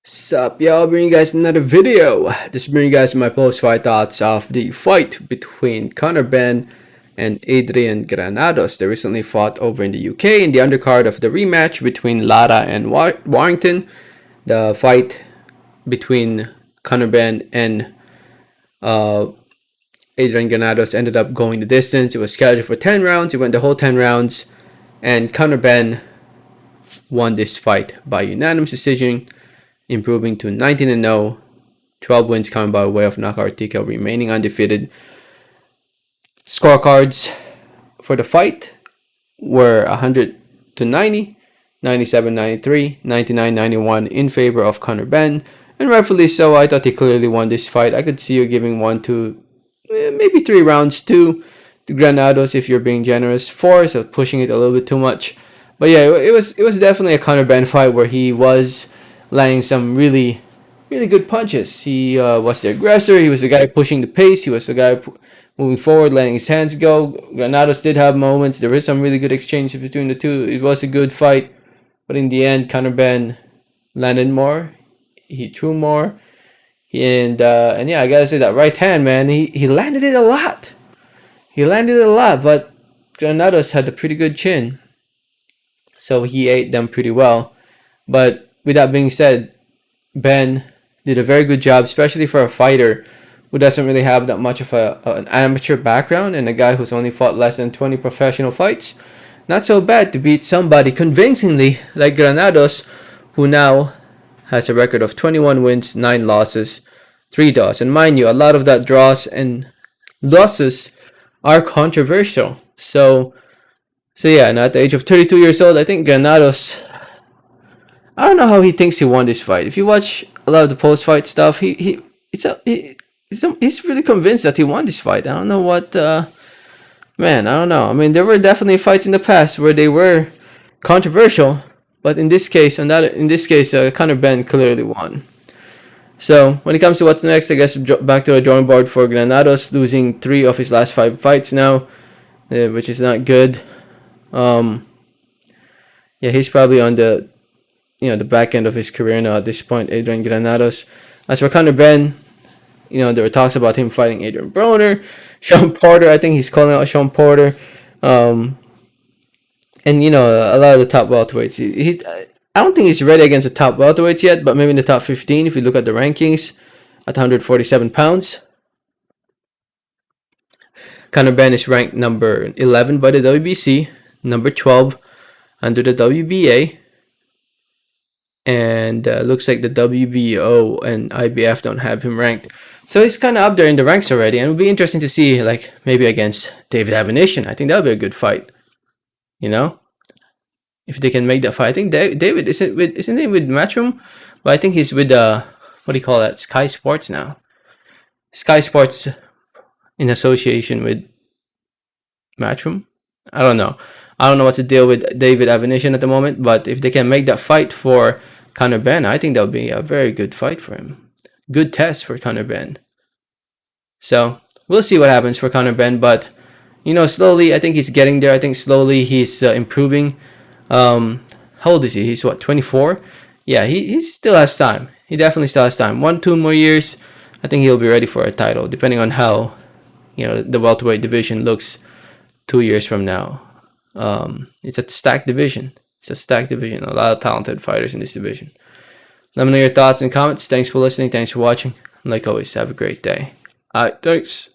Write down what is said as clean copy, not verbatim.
Sup, y'all, bringing you guys another video. Just bringing you guys my post-fight thoughts of the fight between Conor Benn and Adrian Granados. They recently fought over in the UK in the undercard of the rematch between Lara and Warrington. The fight between Conor Benn and Adrian Granados ended up going the distance. It was scheduled for 10 rounds. It went the whole 10 rounds, and Conor Benn won this fight by unanimous decision, improving to 19-0, 12 wins coming by way of knockout TKO, remaining undefeated. Scorecards for the fight were 100-90, 97-93, 99-91 in favor of Conor Benn, and rightfully so. I thought he clearly won this fight. I could see you giving 1 to maybe 3 rounds to Granados if you're being generous. 4, so pushing it a little bit too much. But yeah, it was definitely a Conor Benn fight where he was landing some really good punches. He was the aggressor. He was the guy pushing the pace. He was the guy moving forward, letting his hands go. Granados did have moments. There was some really good exchanges between the two. It was a good fight, but in the end, Conor Benn landed more. He threw more, and yeah, I gotta say that right hand, man, he landed it a lot. He landed it a lot, but Granados had a pretty good chin, so he ate them pretty well. But with that being said, Ben did a very good job, especially for a fighter who doesn't really have that much of an amateur background and a guy who's only fought less than 20 professional fights. Not so bad to beat somebody convincingly like Granados, who now has a record of 21 wins, 9 losses, 3 draws. And mind you, a lot of that draws and losses are controversial. So yeah, and at the age of 32 years old, I think Granados, I don't know how he thinks he won this fight. If you watch a lot of the post-fight stuff, he's really convinced that he won this fight. I don't know what, man. I don't know. I mean, there were definitely fights in the past where they were controversial, but in this case, Conor Benn clearly won. So when it comes to what's next, I guess back to the drawing board for Granados, losing 3 of his last 5 fights now, which is not good. Yeah, he's probably on the back end of his career now at this point, Adrian Granados. As for Conor Benn, there were talks about him fighting Adrian Broner, Sean Porter. I think he's calling out Sean Porter. And, a lot of the top welterweights. I don't think he's ready against the top welterweights yet, but maybe in the top 15 if you look at the rankings at 147 pounds. Conor Benn is ranked number 11 by the WBC, number 12 under the WBA, and looks like the WBO and IBF don't have him ranked. So he's kind of up there in the ranks already, and it would be interesting to see, like, maybe against David Avanish. I think that would be a good fight. If they can make that fight. I think David isn't he with Matchroom? Well, I think he's with what do you call that? Sky Sports now. Sky Sports in association with Matchroom. I don't know what's the deal with David Avanish at the moment, but if they can make that fight for Conor Benn, I think that would be a very good fight for him. Good test for Conor Benn. So we'll see what happens for Conor Benn, but slowly I think he's getting there. I think slowly he's improving. How old is he? He's 24? Yeah, he still has time. He definitely still has time. 1-2 more years, I think he'll be ready for a title, depending on how the welterweight division looks 2 years from now. It's a stacked division. A lot of talented fighters in this division. Let me know your thoughts and comments. Thanks for listening. Thanks for watching. Like always, have a great day. Alright, thanks.